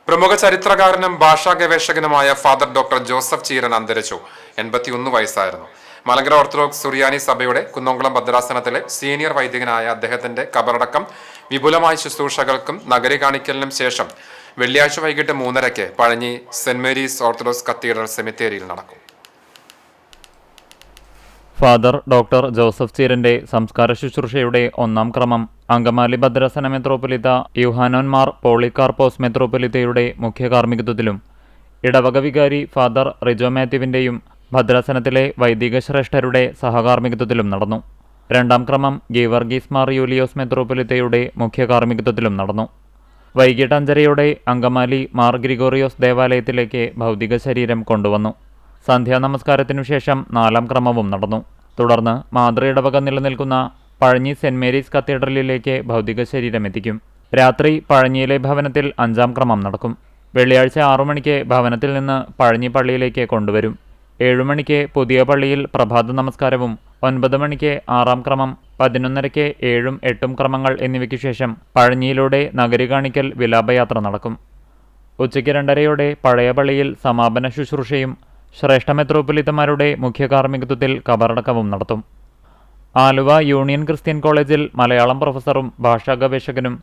പ്രമുഖ ചരിത്രകാരനും ഭാഷാ ഗവേഷകനുമായ father doctor Joseph Cheeran അന്തരിച്ചു. 81 വയസ്സായിരുന്നു. മലങ്കര ഓർത്തഡോക്സ് സുറിയാനി സഭയുടെ കുന്നംകുളം ഭദ്രാസനത്തിലെ സീനിയർ വൈദികനായ അദ്ദേഹത്തിന്റെ കബറടക്കം വിപുലമായ ശുശ്രൂഷകൾക്കും നഗരി കാണിക്കലിനും ശേഷം വെള്ളിയാഴ്ച വൈകിട്ട് 3:30 Pazhanji saint Mary's orthodox cathedral സെമിത്തേരിയിൽ നടക്കും. ഫാദർ ഡോക്ടർ ജോസഫ് ചീരന്റെ സംസ്കാര ശുശ്രൂഷയുടെ 1-ാം ക്രമം അങ്കമാലി ഭദ്രാസന മെത്രോപ്പൊലീത്ത യൂഹാനോൻ മാർ പോളികാർപ്പോസ് മെത്രോപ്പൊലീത്തയുടെ മുഖ്യ കാർമ്മികത്വത്തിലും ഇടവക വികാരി ഫാദർ റിജോ മാത്യുവിന്റെയും ഭദ്രാസനത്തിലെ വൈദിക ശ്രേഷ്ഠരുടെ സഹകാർമ്മികത്വത്തിലും നടന്നു. 2-ാം ക്രമം ഗീവർഗീസ് മാർ യൂലിയോസ് മെത്രോപ്പൊലീത്തയുടെ മുഖ്യ കാർമ്മികത്വത്തിലും നടന്നു. വൈകിട്ട് 5:30 അങ്കമാലി മാർ ഗ്രിഗോറിയോസ് ദേവാലയത്തിലേക്ക് ഭൗതിക ശരീരം കൊണ്ടുവന്നു. സന്ധ്യാ നമസ്കാരത്തിനു ശേഷം 4-ാം ക്രമവും നടന്നു. തുടർന്ന് മാതൃ ഇടവക നിലനിൽക്കുന്ന പഴഞ്ഞി സെന്റ് മേരീസ് കത്തീഡ്രലിലേക്ക് ഭൗതിക ശരീരം എത്തിക്കും. രാത്രി പഴഞ്ഞിയിലെ ഭവനത്തിൽ 5-ാം ക്രമം നടക്കും. വെള്ളിയാഴ്ച 6 മണിക്ക് ഭവനത്തിൽ നിന്ന് പഴഞ്ഞി പള്ളിയിലേക്ക് കൊണ്ടുവരും. 7 മണിക്ക് പുതിയ പള്ളിയിൽ പ്രഭാത നമസ്കാരവും 9 മണിക്ക് 6-ാം ക്രമം, 11:30 7ഉം 8ഉം ക്രമങ്ങൾ എന്നിവയ്ക്കു ശേഷം പഴഞ്ഞിയിലൂടെ നഗരി കാണിക്കൽ വിലാപയാത്ര നടക്കും. ഉച്ചയ്ക്ക് 2:30 പഴയ പള്ളിയിൽ സമാപന ശുശ്രൂഷയും ശ്രേഷ്ഠ മെത്രോപ്പൊലീത്തമാരുടെ മുഖ്യ കാർമ്മികത്വത്തിൽ കബറടക്കവും നടത്തും. ആലുവ യൂണിയൻ ക്രിസ്ത്യൻ കോളേജിൽ മലയാളം പ്രൊഫസറും ഭാഷാ ഗവേഷകനും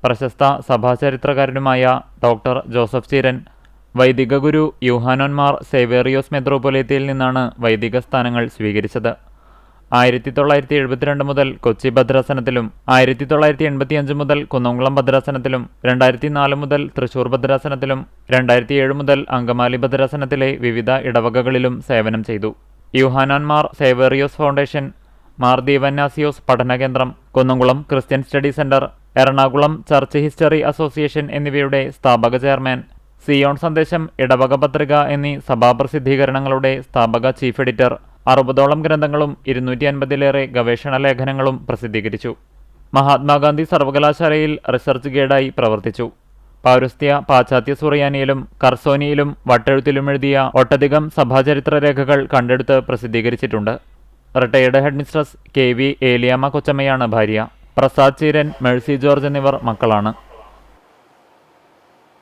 പ്രശസ്ത സഭാചരിത്രകാരനുമായ ഡോക്ടർ ജോസഫ് ചീരൻ വൈദിക ഗുരു യൂഹാനോൻ മാർ സേവേറിയോസ് മെത്രോപ്പൊലീത്തയിൽ നിന്നാണ് വൈദിക സ്ഥാനങ്ങൾ സ്വീകരിച്ചത്. 1972 മുതൽ കൊച്ചി ഭദ്രാസനത്തിലും 1985 മുതൽ കുന്നംകുളം ഭദ്രാസനത്തിലും 2004 മുതൽ തൃശൂർ ഭദ്രാസനത്തിലും 2007 മുതൽ അങ്കമാലി ഭദ്രാസനത്തിലെ വിവിധ ഇടവകകളിലും സേവനം ചെയ്തു. യൂഹാനോൻ മാർ സേവേറിയോസ് ഫൗണ്ടേഷൻ, മാർ ദീവന്നാസിയോസ് പഠനകേന്ദ്രം, Kunnamkulam Christian study centre, Ernakulam church history association എന്നിവയുടെ സ്ഥാപക ചെയർമാൻ, സിയോൺ സന്ദേശം, ഇടവക പത്രിക എന്നീ സഭാപ്രസിദ്ധീകരണങ്ങളുടെ സ്ഥാപക ചീഫ് എഡിറ്റർ, 60ഓളം ഗ്രന്ഥങ്ങളും 250-ലേറെ ഗവേഷണ ലേഖനങ്ങളും പ്രസിദ്ധീകരിച്ചു. മഹാത്മാഗാന്ധി സർവകലാശാലയിൽ റിസർച്ച് ഗൈഡായി പ്രവർത്തിച്ചു. പൗരസ്ത്യ പാശ്ചാത്യ സുറിയാനിയിലും കർസോനിയിലും വട്ടെഴുത്തിലും എഴുതിയ ഒട്ടധികം സഭാചരിത്ര രേഖകൾ കണ്ടെടുത്ത് പ്രസിദ്ധീകരിച്ചിട്ടുണ്ട്. റിട്ടയേർഡ് ഹെഡ്മിസ്ട്രസ് KV ഏലിയാമ്മ കൊച്ചമ്മയാണ് ഭാര്യ. പ്രസാദ് ചീരൻ, മേഴ്സി ജോർജ് എന്നിവർ മക്കളാണ്.